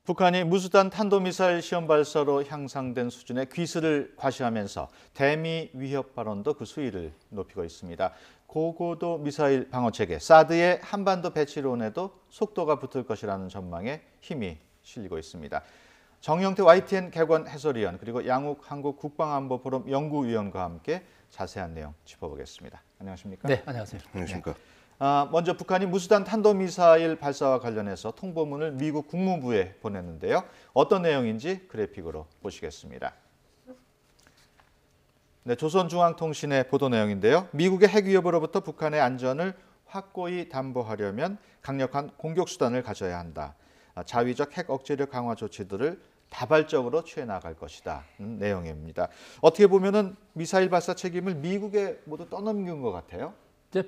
북한이 무수단 탄도미사일 시험 발사로 향상된 수준의 기술을 과시하면서 대미 위협 발언도 그 수위를 높이고 있습니다. 고고도 미사일 방어체계 사드의 한반도 배치론에도 속도가 붙을 것이라는 전망에 힘이 실리고 있습니다. 정영태 YTN 개관 해설위원 그리고 양욱 한국 국방안보 포럼 연구위원과 함께 자세한 내용 짚어보겠습니다. 안녕하십니까? 네, 안녕하세요. 안녕하십니까? 네. 먼저 북한이 무수단 탄도미사일 발사와 관련해서 통보문을 미국 국무부에 보냈는데요. 어떤 내용인지 그래픽으로 보시겠습니다. 네, 조선중앙통신의 보도 내용인데요. 미국의 핵 위협으로부터 북한의 안전을 확고히 담보하려면 강력한 공격 수단을 가져야 한다. 자위적 핵 억제력 강화 조치들을 다발적으로 취해 나갈 것이다. 내용입니다. 어떻게 보면은 미사일 발사 책임을 미국에 모두 떠넘긴 것 같아요.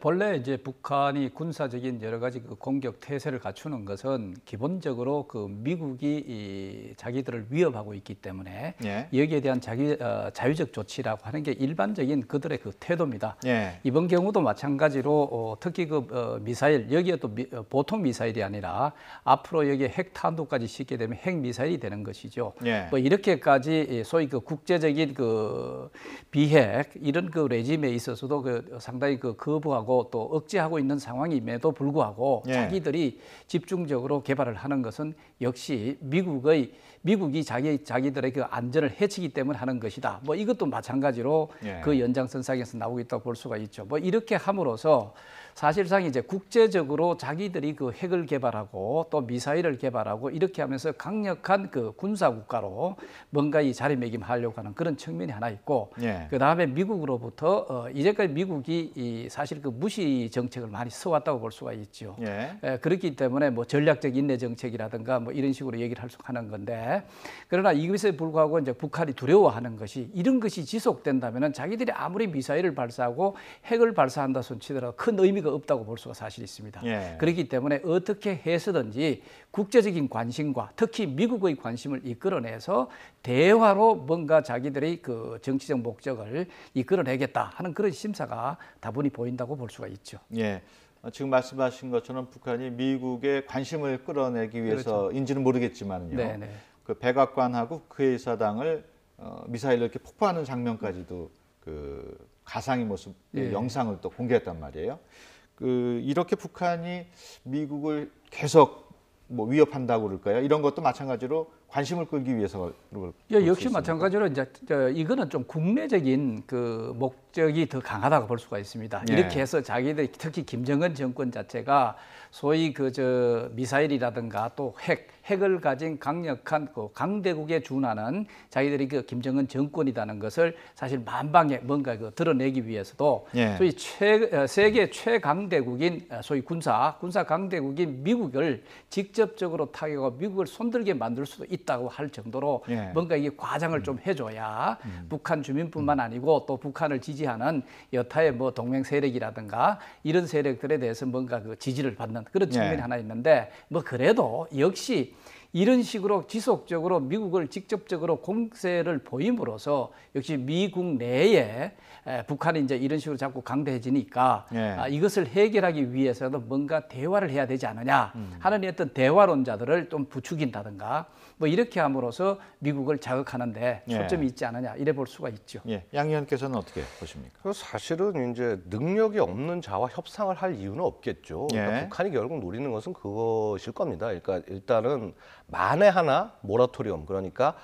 본래 북한이 군사적인 여러 가지 그 공격 태세를 갖추는 것은 기본적으로 그 미국이 자기들을 위협하고 있기 때문에 예. 여기에 대한 자위적 조치라고 하는 게 일반적인 그들의 그 태도입니다. 예. 이번 경우도 마찬가지로 특히 그 미사일 여기에 또 보통 미사일이 아니라 앞으로 여기에 핵 탄도까지 싣게 되면 핵 미사일이 되는 것이죠. 예. 뭐 이렇게까지 소위 그 국제적인 그 비핵 이런 그 레짐에 있어서도 그 상당히 그 거부하고 또 억제하고 있는 상황임에도 불구하고 예. 자기들이 집중적으로 개발을 하는 것은 역시 미국이 자기들의 그 안전을 해치기 때문에 하는 것이다. 뭐 이것도 마찬가지로 예. 그 연장선상에서 나오고 있다고 볼 수가 있죠. 뭐 이렇게 함으로써 사실상 이제 국제적으로 자기들이 그 핵을 개발하고 또 미사일을 개발하고 이렇게 하면서 강력한 그 군사 국가로 뭔가 이 자리매김하려고 하는 그런 측면이 하나 있고, 예. 그 다음에 미국으로부터 이제까지 미국이 사실 그 무시 정책을 많이 써왔다고 볼 수가 있죠. 예. 그렇기 때문에 뭐 전략적 인내 정책이라든가 뭐 이런 식으로 얘기를 하는 건데, 그러나 이것에 불구하고 이제 북한이 두려워하는 것이 이런 것이 지속된다면은 자기들이 아무리 미사일을 발사하고 핵을 발사한다 손 치더라도 큰 의미가 없다고 볼 수가 사실 있습니다. 예. 그렇기 때문에 어떻게 해서든지 국제적인 관심과 특히 미국의 관심을 이끌어내서 대화로 뭔가 자기들의 그 정치적 목적을 이끌어내겠다 하는 그런 심사가 다분히 보인다고 볼 수가 있죠. 예. 지금 말씀하신 것처럼 북한이 미국의 관심을 끌어내기 위해서인지는 모르겠지만요. 네네. 그 백악관하고 국회의사당을 미사일로 이렇게 폭파하는 장면까지도 그 가상의 모습 예. 영상을 또 공개했단 말이에요. 이렇게 북한이 미국을 계속 뭐 위협한다고 그럴까요? 이런 것도 마찬가지로 관심을 끌기 위해서 역시 마찬가지로 이제 이거는 좀 국내적인 그 목적이 더 강하다고 볼 수가 있습니다. 예. 이렇게 해서 자기들 특히 김정은 정권 자체가 소위 미사일이라든가 또 핵을 가진 강력한 그 강대국에 준하는 자기들이 그 김정은 정권이라는 것을 사실 만방에 뭔가 드러내기 위해서도 예. 소위 세계 최강대국인 소위 군사 강대국인 미국을 직접적으로 타격하고 미국을 손들게 만들 수도 있다고 할 정도로 예. 뭔가 이게 과장을 좀 해줘야 북한 주민뿐만 아니고 또 북한을 지지하는 여타의 뭐 동맹 세력이라든가 이런 세력들에 대해서 뭔가 그 지지를 받는 그런 측면이 예. 하나 있는데, 뭐 그래도 역시 이런 식으로 지속적으로 미국을 직접적으로 공세를 보임으로써 역시 미국 내에 북한이 이제 이런 식으로 자꾸 강대해지니까 예. 이것을 해결하기 위해서도 뭔가 대화를 해야 되지 않느냐 하는 어떤 대화론자들을 좀 부추긴다든가 뭐 이렇게 함으로써 미국을 자극하는데 초점이 있지 않느냐 이래 볼 수가 있죠. 예. 양 의원께서는 어떻게 보십니까? 사실은 이제 능력이 없는 자와 협상을 할 이유는 없겠죠. 그러니까 예. 북한이 결국 노리는 것은 그것일 겁니다. 그러니까 일단은 만에 하나 모라토리엄, 그러니까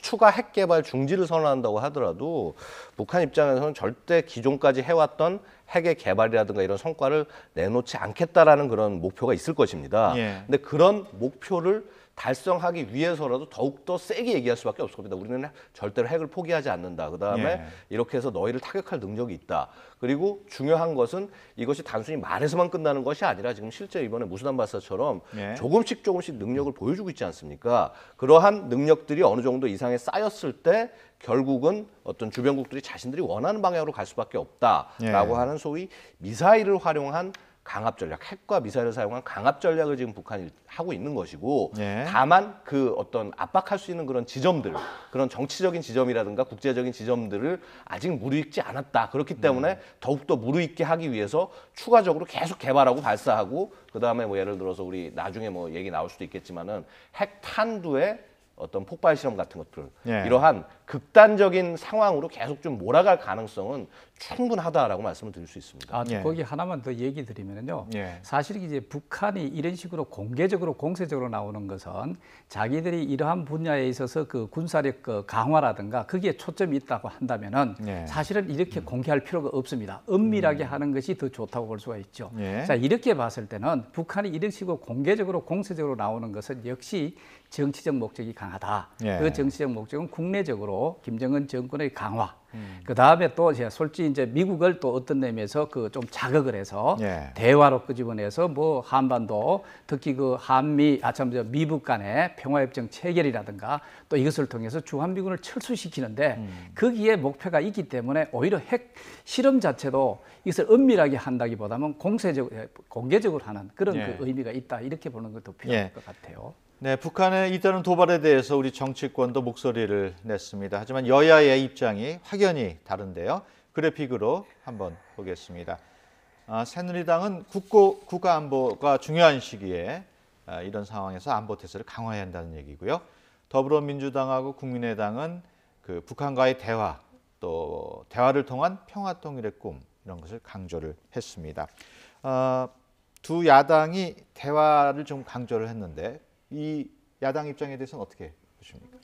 추가 핵 개발 중지를 선언한다고 하더라도 북한 입장에서는 절대 기존까지 해왔던 핵의 개발이라든가 이런 성과를 내놓지 않겠다라는 그런 목표가 있을 것입니다. 예. 근데 그런 목표를 달성하기 위해서라도 더욱더 세게 얘기할 수밖에 없을 겁니다. 우리는 절대로 핵을 포기하지 않는다. 그다음에 예. 이렇게 해서 너희를 타격할 능력이 있다. 그리고 중요한 것은 이것이 단순히 말에서만 끝나는 것이 아니라 지금 실제 이번에 무수단 발사처럼 예. 조금씩 능력을 보여주고 있지 않습니까? 그러한 능력들이 어느 정도 이상에 쌓였을 때 결국은 어떤 주변국들이 자신들이 원하는 방향으로 갈 수밖에 없다라고 예. 하는 소위 미사일을 활용한 강압 전략, 핵과 미사일을 사용한 강압 전략을 지금 북한이 하고 있는 것이고 예. 다만 그 어떤 압박할 수 있는 그런 지점들, 그런 정치적인 지점이라든가 국제적인 지점들을 아직 무르익지 않았다. 그렇기 때문에 더욱더 무르익게 하기 위해서 추가적으로 계속 개발하고 발사하고 그다음에 뭐 예를 들어서 우리 나중에 뭐 얘기 나올 수도 있겠지만은 핵 탄두의 어떤 폭발 실험 같은 것들 예. 이러한 극단적인 상황으로 계속 좀 몰아갈 가능성은 충분하다라고 말씀을 드릴 수 있습니다. 아, 예. 거기 하나만 더 얘기 드리면요. 예. 사실 이제 북한이 이런 식으로 공개적으로 공세적으로 나오는 것은 자기들이 이러한 분야에 있어서 그 군사력 그 강화라든가 거기에 초점이 있다고 한다면은 예. 사실은 이렇게 공개할 필요가 없습니다. 은밀하게 하는 것이 더 좋다고 볼 수가 있죠. 예. 자, 이렇게 봤을 때는 북한이 이런 식으로 공개적으로 공세적으로 나오는 것은 역시 정치적 목적이 강하다. 예. 그 정치적 목적은 국내적으로 김정은 정권의 강화. 그 다음에 또 제가 솔직히 이제 미국을 또 어떤 의미에서 그 좀 자극을 해서 예. 대화로 끄집어내서 뭐 한반도 특히 그 한미 미북 간의 평화협정 체결이라든가 또 이것을 통해서 주한미군을 철수시키는데 거기에 목표가 있기 때문에 오히려 핵 실험 자체도 이것을 은밀하게 한다기보다는 공개적으로 하는 그런 예. 그 의미가 있다 이렇게 보는 것도 필요할 예. 것 같아요. 네, 북한의 잇따른 도발에 대해서 우리 정치권도 목소리를 냈습니다. 하지만 여야의 입장이 확연히 다른데요. 그래픽으로 한번 보겠습니다. 새누리당은 국가 안보가 중요한 시기에 이런 상황에서 안보 태세를 강화해야 한다는 얘기고요. 더불어민주당하고 국민의당은 그 북한과의 대화 또 대화를 통한 평화 통일의 꿈 이런 것을 강조를 했습니다. 두 야당이 대화를 좀 강조를 했는데 이 야당 입장에 대해서는 어떻게 보십니까?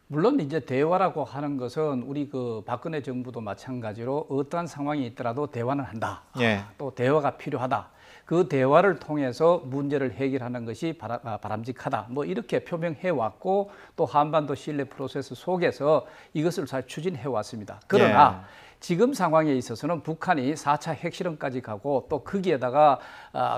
물론 이제 대화라고 하는 것은 우리 그 박근혜 정부도 마찬가지로 어떠한 상황이 있더라도 대화는 한다. 예. 또 대화가 필요하다. 그 대화를 통해서 문제를 해결하는 것이 바람직하다. 뭐 이렇게 표명해 왔고 또 한반도 신뢰 프로세스 속에서 이것을 잘 추진해 왔습니다. 그러나 지금 상황에 있어서는 북한이 4차 핵실험까지 가고 또 거기에다가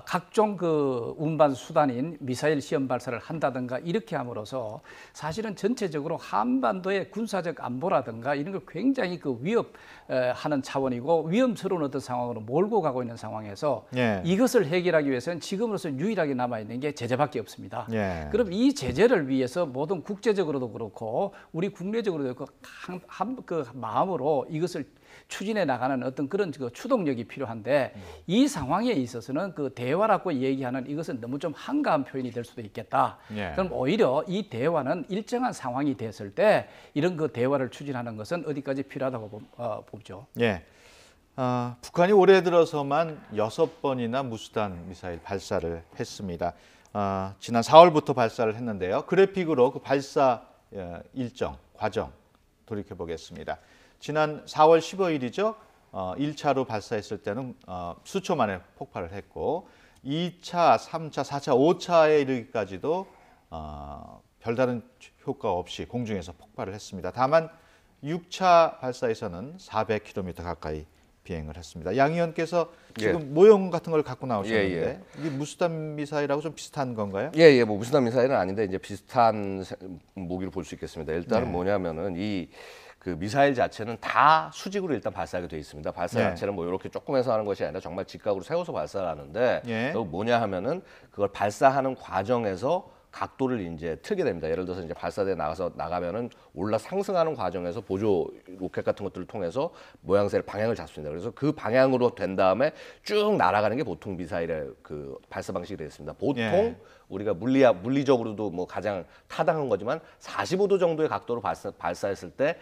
각종 그 운반 수단인 미사일 시험 발사를 한다든가 이렇게 함으로써 사실은 전체적으로 한반도의 군사적 안보라든가 이런 걸 굉장히 그 위협하는 차원이고 위험스러운 어떤 상황으로 몰고 가고 있는 상황에서 이것을 해결하기 위해서는 지금으로서 유일하게 남아있는 게 제재밖에 없습니다. 그럼 이 제재를 위해서 모든 국제적으로도 그렇고 우리 국내적으로도 그렇고 그 마음으로 이것을 추진해 나가는 어떤 그런 그 추동력이 필요한데 이 상황에 있어서는 그 대화라고 얘기하는 이것은 너무 좀 한가한 표현이 될 수도 있겠다. 그럼 오히려 이 대화는 일정한 상황이 됐을 때 이런 그 대화를 추진하는 것은 어디까지 필요하다고 보죠. 예. 북한이 올해 들어서만 6번이나 무수단 미사일 발사를 했습니다. 지난 4월부터 발사를 했는데요. 그래픽으로 그 발사 일정, 과정 돌이켜 보겠습니다. 지난 4월 15일이죠. 1차로 발사했을 때는 수초 만에 폭발을 했고 2차, 3차, 4차, 5차에 이르기까지도 별다른 효과 없이 공중에서 폭발을 했습니다. 다만 6차 발사에서는 400km 가까이 비행을 했습니다. 양 의원께서 지금 모형 같은 걸 갖고 나오셨는데 이게 무수단 미사일하고 좀 비슷한 건가요? 뭐 무수단 미사일은 아닌데 이제 비슷한 무기를 볼 수 있겠습니다. 일단은 뭐냐면은 그 미사일 자체는 다 수직으로 일단 발사하게 되어 있습니다. 발사 자체는 뭐 이렇게 조금 해서 하는 것이 아니라 정말 직각으로 세워서 발사를 하는데 또 뭐냐 하면은 그걸 발사하는 과정에서 각도를 이제 틀게 됩니다. 예를 들어서 이제 발사대에 나가면은 올라 상승하는 과정에서 보조 로켓 같은 것들을 통해서 모양새를 방향을 잡습니다. 그래서 그 방향으로 된 다음에 쭉 날아가는 게 보통 미사일의 그 발사 방식이 되어 있습니다. 보통 우리가 물리적으로도 뭐 가장 타당한 거지만 45도 정도의 각도로 발사했을 때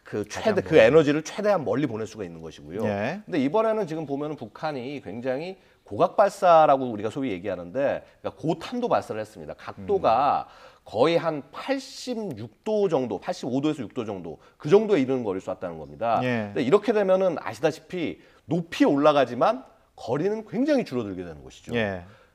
그 에너지를 최대한 멀리 보낼 수가 있는 것이고요. 근데 이번에는 지금 보면은 북한이 굉장히 고각 발사라고 우리가 소위 얘기하는데 그러니까 고탄도 발사를 했습니다. 각도가 거의 한 86도 정도, 85도에서 6도 정도 그 정도에 이르는 거리를 쐈다는 겁니다. 근데 이렇게 되면은 아시다시피 높이 올라가지만 거리는 굉장히 줄어들게 되는 것이죠.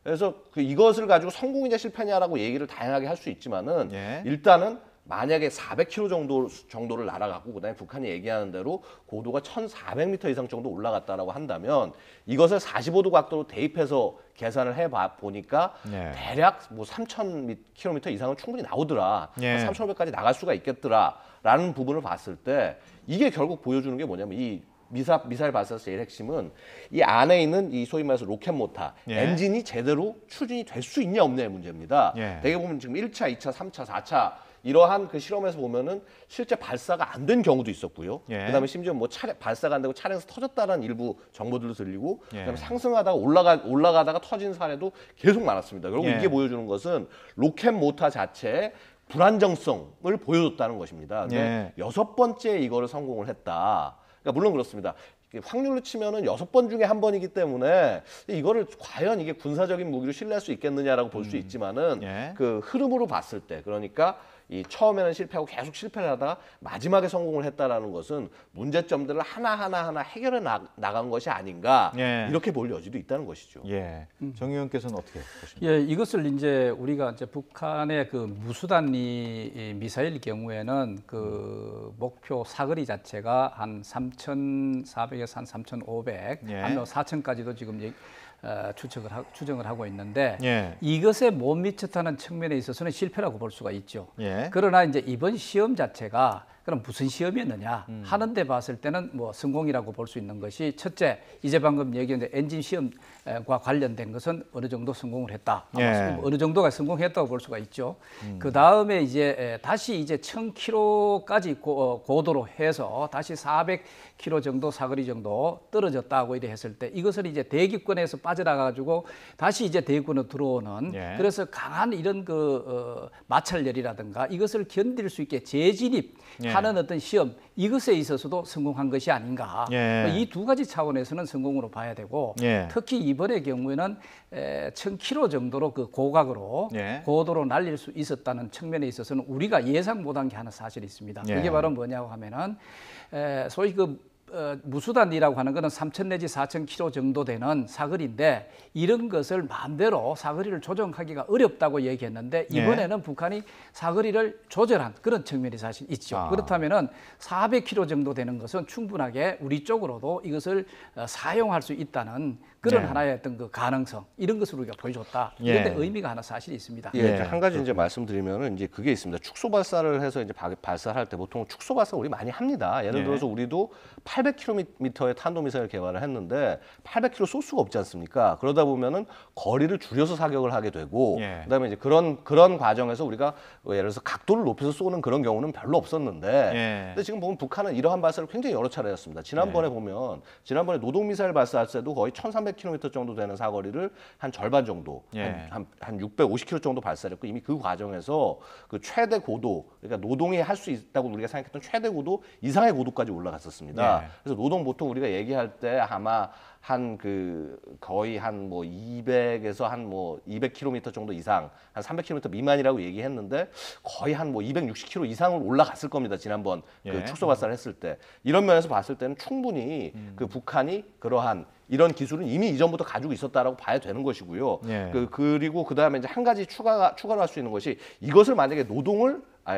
그래서 이것을 가지고 성공이냐 실패냐라고 얘기를 다양하게 할 수 있지만은 일단은 만약에 400km 정도를 날아가고 그다음에 북한이 얘기하는 대로 고도가 1,400m 이상 정도 올라갔다라고 한다면 이것을 45도 각도로 대입해서 계산을 해 보니까 대략 뭐 3,000km 이상은 충분히 나오더라. 3,500까지 나갈 수가 있겠더라라는 부분을 봤을 때 이게 결국 보여주는 게 뭐냐면 이 미사일 발사에서 제일 핵심은 이 안에 있는 이 소위 말해서 로켓 모터 예. 엔진이 제대로 추진이 될 수 있냐 없냐의 문제입니다. 예. 대개 보면 지금 1차, 2차, 3차, 4차 이러한 그 실험에서 보면은 실제 발사가 안 된 경우도 있었고요. 예. 그다음에 심지어 뭐 발사가 안 되고 차량에서 터졌다는 일부 정보들도 들리고 예. 그다음에 상승하다가 올라가다가 터진 사례도 계속 많았습니다. 그리고 예. 이게 보여주는 것은 로켓 모터 자체의 불안정성을 보여줬다는 것입니다. 근데 예. 6번째 이거를 성공을 했다. 그러니까 물론 그렇습니다. 확률로 치면은 6번 중에 1번이기 때문에 이거를 과연 이게 군사적인 무기로 신뢰할 수 있겠느냐라고 볼 수 있지만은 예. 그 흐름으로 봤을 때 그러니까 이 처음에는 실패하고 계속 실패를 하다가 마지막에 성공을 했다라는 것은 문제점들을 하나하나 해결해 나간 것이 아닌가 예. 이렇게 볼 여지도 있다는 것이죠. 예. 정 의원께서는 어떻게 보십니까? 예, 이것을 이제 우리가 이제 북한의 그 무수단위 미사일 경우에는 그 목표 사거리 자체가 한 3,400에서 한 3,500, 예. 한 4,000까지도 지금 추정을 하고 있는데 예. 이것에 못 미쳤다는 측면에 있어서는 실패라고 볼 수가 있죠. 예. 그러나 이제 이번 시험 자체가 그럼 무슨 시험이었느냐 하는데 봤을 때는 뭐 성공이라고 볼 수 있는 것이 첫째, 이제 방금 얘기한 엔진 시험과 관련된 것은 어느 정도 성공을 했다. 예. 어느 정도가 성공했다고 볼 수가 있죠. 그 다음에 이제 다시 이제 1,000km까지 고도로 해서 다시 400km 정도 사거리 정도 떨어졌다고 이래 했을 때 이것을 이제 대기권에서 빠져나가가지고 다시 이제 대기권으로 들어오는 예. 그래서 강한 이런 그 마찰열이라든가 이것을 견딜 수 있게 재진입하는 어떤 시험 이것에 있어서도 성공한 것이 아닌가. 예. 이 두 가지 차원에서는 성공으로 봐야 되고 예. 특히 이번의 경우에는 1,000km 정도로 그 고각으로 예. 고도로 날릴 수 있었다는 측면에 있어서는 우리가 예상 못한 게 하나 사실이 있습니다. 예. 그게 바로 뭐냐고 하면은 소위 그 무수단이라고 하는 것은 3,000 내지 4,000km 정도 되는 사거리인데 이런 것을 마음대로 사거리를 조정하기가 어렵다고 얘기했는데 이번에는 북한이 사거리를 조절한 그런 측면이 사실 있죠. 그렇다면은 400km 정도 되는 것은 충분하게 우리 쪽으로도 이것을 사용할 수 있다는 그런 하나의 어떤 그 가능성 이런 것을 우리가 보여줬다. 이런데 의미가 하나 사실이 있습니다. 예, 한 가지 이제 말씀드리면은 이제 그게 있습니다. 축소 발사를 해서 이제 발사할 때 보통 축소 발사 우리 많이 합니다. 예를 들어서 우리도 800km의 탄도 미사일 개발을 했는데 800km 쏠 수가 없지 않습니까? 그러다 보면은 거리를 줄여서 사격을 하게 되고 그다음에 이제 그런 과정에서 우리가 예를 들어서 각도를 높여서 쏘는 그런 경우는 별로 없었는데 근데 지금 보면 북한은 이러한 발사를 굉장히 여러 차례 했습니다. 지난번에 보면 지난번에 노동 미사일 발사할 때도 거의 1,300km 정도 되는 사거리를 한 절반 정도 한 650km 정도 발사했고 이미 그 과정에서 그 최대 고도 그러니까 노동이 할 수 있다고 우리가 생각했던 최대 고도 이상의 고도까지 올라갔었습니다. 그래서 노동 보통 우리가 얘기할 때 아마 한 그 거의 한 뭐 200에서 한 뭐 200km 정도 이상, 한 300km 미만이라고 얘기했는데 거의 한 뭐 260km 이상을 올라갔을 겁니다. 지난번 그 축소 발사를 했을 때 이런 면에서 봤을 때는 충분히 그 북한이 그러한 이런 기술은 이미 이전부터 가지고 있었다라고 봐야 되는 것이고요. 그리고 그 다음에 이제 한 가지 추가로 할 수 있는 것이 이것을 만약에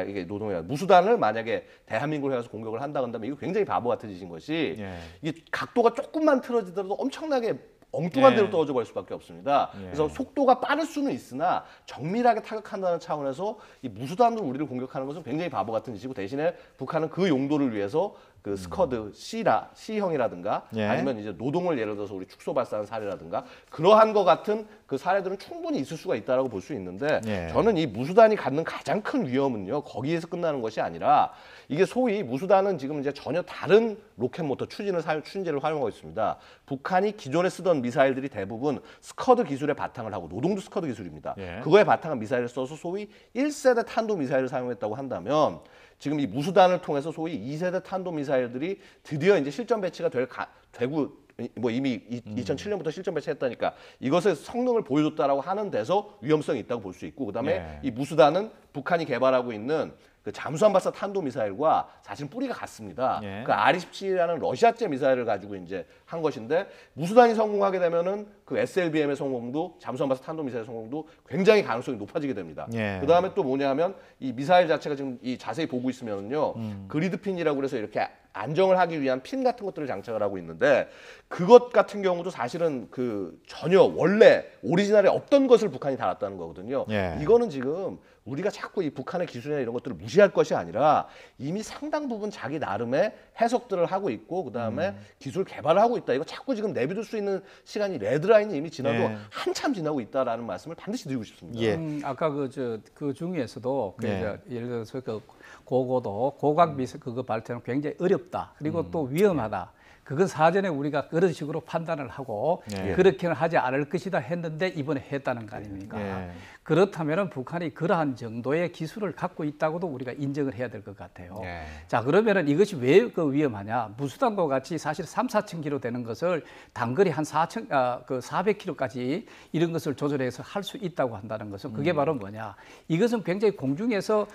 이게 노동이라 무수단을 만약에 대한민국을 해서 공격을 한다 그러면 이거 굉장히 바보 같은 짓인 것이 이게 각도가 조금만 틀어지더라도 엄청나게 엉뚱한 데로 떨어져 버릴 수밖에 없습니다. 그래서 속도가 빠를 수는 있으나 정밀하게 타격한다는 차원에서 이 무수단으로 우리를 공격하는 것은 굉장히 바보 같은 짓이고 대신에 북한은 그 용도를 위해서 그 스커드 C형이라든가 아니면 이제 노동을 예를 들어서 우리 축소 발사한 사례라든가 그러한 것 같은 그 사례들은 충분히 있을 수가 있다라고 볼 수 있는데 저는 이 무수단이 갖는 가장 큰 위험은요 거기에서 끝나는 것이 아니라 이게 소위 무수단은 지금 이제 전혀 다른 로켓 모터 추진제를 활용하고 있습니다. 북한이 기존에 쓰던 미사일들이 대부분 스커드 기술에 바탕을 하고 노동도 스커드 기술입니다. 그거에 바탕한 미사일을 써서 소위 1세대 탄도 미사일을 사용했다고 한다면 지금 이 무수단을 통해서 소위 2세대 탄도 미사일들이 드디어 이제 실전 배치가 되고 뭐 이미 2007년부터 실전 배치했다니까 이것의 성능을 보여줬다라고 하는 데서 위험성이 있다고 볼 수 있고 그다음에 이 무수단은 북한이 개발하고 있는 그 잠수함 발사 탄도 미사일과 사실 뿌리가 같습니다. 그 R-27이라는 러시아제 미사일을 가지고 이제 한 것인데 무수단이 성공하게 되면은 그 SLBM의 성공도 잠수함 발사 탄도 미사일 성공도 굉장히 가능성이 높아지게 됩니다. 그 다음에 또 뭐냐면 이 미사일 자체가 지금 이 자세히 보고 있으면요 그리드 핀이라고 그래서 이렇게 안정을 하기 위한 핀 같은 것들을 장착을 하고 있는데 그것 같은 경우도 사실은 그 전혀 원래 오리지널에 없던 것을 북한이 달았다는 거거든요. 이거는 지금 우리가 자꾸 이 북한의 기술이나 이런 것들을 무시할 것이 아니라 이미 상당 부분 자기 나름의 해석들을 하고 있고 그다음에 기술 개발을 하고 있다. 이거 자꾸 지금 내비둘 수 있는 시간이 레드라인이 이미 지나도 예. 한참 지나고 있다라는 말씀을 반드시 드리고 싶습니다. 예. 아까 그 중에서도 네. 예를 들어서 그 고고도 고각 미사 그거 발전은 굉장히 어렵다. 그리고 또 위험하다. 그건 사전에 우리가 그런 식으로 판단을 하고 예. 그렇게는 하지 않을 것이다 했는데 이번에 했다는 거 아닙니까? 예. 그렇다면 북한이 그러한 정도의 기술을 갖고 있다고도 우리가 인정을 해야 될 것 같아요. 예. 자, 그러면은 이것이 왜 그 위험하냐? 무수단과 같이 사실 3, 4,000km 되는 것을 단거리 한 400km까지 이런 것을 조절해서 할 수 있다고 한다는 것은 그게 바로 뭐냐? 이것은 굉장히 공중에서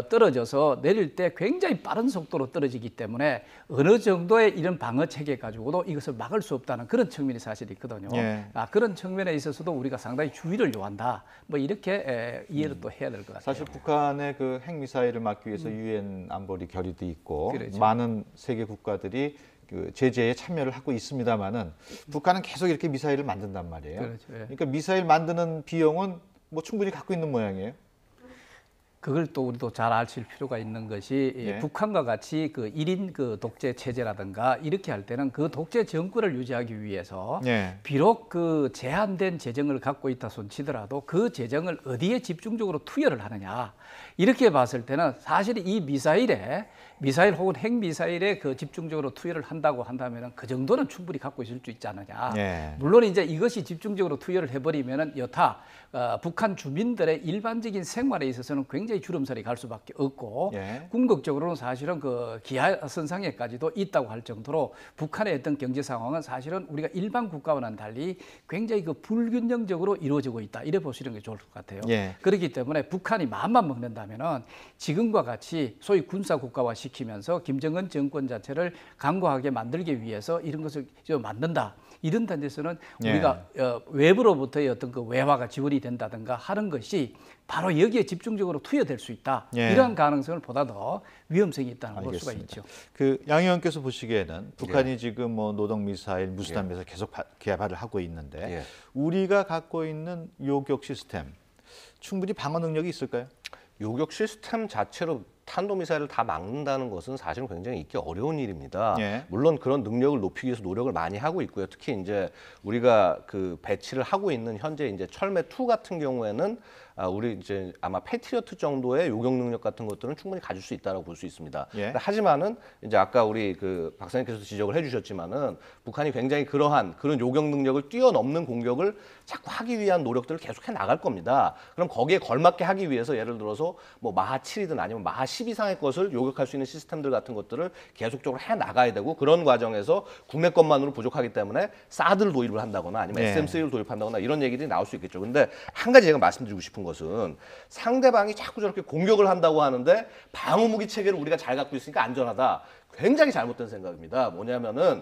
떨어져서 내릴 때 굉장히 빠른 속도로 떨어지기 때문에 어느 정도의 이런 방어 체계 가지고도 이것을 막을 수 없다는 그런 측면이 사실 있거든요. 예. 그런 측면에 있어서도 우리가 상당히 주의를 요한다. 뭐 이렇게 이해를 또 해야 될 것 같아요. 사실 북한의 그 핵미사일을 막기 위해서 유엔 안보리 결의도 있고 그렇죠. 많은 세계 국가들이 그 제재에 참여를 하고 있습니다만은 북한은 계속 이렇게 미사일을 만든단 말이에요. 그렇죠. 예. 그러니까 미사일 만드는 비용은 뭐 충분히 갖고 있는 모양이에요. 그걸 또 우리도 잘 아실 필요가 있는 것이 예. 북한과 같이 그 1인 그 독재 체제라든가 이렇게 할 때는 그 독재 정권을 유지하기 위해서 예. 비록 그 제한된 재정을 갖고 있다 손치더라도 그 재정을 어디에 집중적으로 투여를 하느냐 이렇게 봤을 때는 사실 이 미사일 혹은 핵미사일에 그 집중적으로 투여를 한다고 한다면 그 정도는 충분히 갖고 있을 수 있지 않느냐. 예. 물론 이제 이것이 집중적으로 투여를 해버리면은 여타 북한 주민들의 일반적인 생활에 있어서는 굉장히 주름살이 갈 수밖에 없고 예. 궁극적으로는 사실은 그 기하선상에까지도 있다고 할 정도로 북한의 어떤 경제 상황은 사실은 우리가 일반 국가와는 달리 굉장히 그 불균형적으로 이루어지고 있다 이래 보시는 게 좋을 것 같아요. 예. 그렇기 때문에 북한이 마음만 먹는다면은 지금과 같이 소위 군사 국가화 시키면서 김정은 정권 자체를 강고하게 만들기 위해서 이런 것을 만든다. 이런 단에서는 예. 우리가 외부로부터의 어떤 그 외화가 지원이 된다든가 하는 것이 바로 여기에 집중적으로 투여될 수 있다. 예. 이러한 가능성을 보다 더 위험성이 있다는 걸 볼 수가 알겠습니다. 있죠. 그 양 의원께서 보시기에는 북한이 지금 뭐 노동 미사일, 무수단 미사일 계속 개발을 하고 있는데 예. 우리가 갖고 있는 요격 시스템 충분히 방어 능력이 있을까요? 요격 시스템 자체로 탄도미사일을 다 막는다는 것은 사실은 굉장히 있기 어려운 일입니다. 예. 물론 그런 능력을 높이기 위해서 노력을 많이 하고 있고요. 특히 이제 우리가 그 배치를 하고 있는 현재 이제 철매2 같은 경우에는 우리 이제 아마 패트리어트 정도의 요격 능력 같은 것들은 충분히 가질 수 있다라고 볼 수 있습니다. 예. 하지만은 이제 아까 우리 그 박사님께서 지적을 해주셨지만은 북한이 굉장히 그런 요격 능력을 뛰어넘는 공격을 자꾸 하기 위한 노력들을 계속해 나갈 겁니다. 그럼 거기에 걸맞게 하기 위해서 예를 들어서 뭐 마하 7이든 아니면 마하 10 이상의 것을 요격할 수 있는 시스템들 같은 것들을 계속적으로 해 나가야 되고 그런 과정에서 국내 것만으로 부족하기 때문에 사드를 도입을 한다거나 아니면 네. SM3를 도입한다거나 이런 얘기들이 나올 수 있겠죠. 근데 한 가지 제가 말씀드리고 싶은 것은 상대방이 자꾸 저렇게 공격을 한다고 하는데 방어무기 체계를 우리가 잘 갖고 있으니까 안전하다. 굉장히 잘못된 생각입니다. 뭐냐면은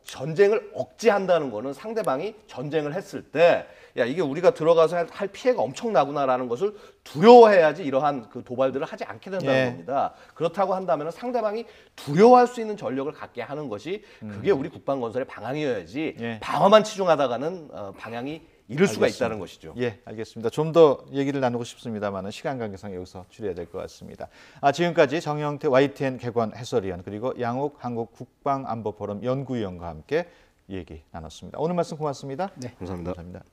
전쟁을 억제한다는 거는 상대방이 전쟁을 했을 때 야 이게 우리가 들어가서 할 피해가 엄청나구나라는 것을 두려워해야지 이러한 그 도발들을 하지 않게 된다는 예. 겁니다. 그렇다고 한다면 상대방이 두려워할 수 있는 전력을 갖게 하는 것이 그게 우리 국방 건설의 방향이어야지 예. 방어만 치중하다가는 방향이 잃을 수가 알겠습니다. 있다는 것이죠. 예, 알겠습니다. 좀 더 얘기를 나누고 싶습니다만은 시간 관계상 여기서 줄여야 될 것 같습니다. 지금까지 정영태 YTN 개관 해설위원 그리고 양욱 한국 국방안보포럼 연구위원과 함께 얘기 나눴습니다. 오늘 말씀 고맙습니다. 네. 감사합니다. 감사합니다.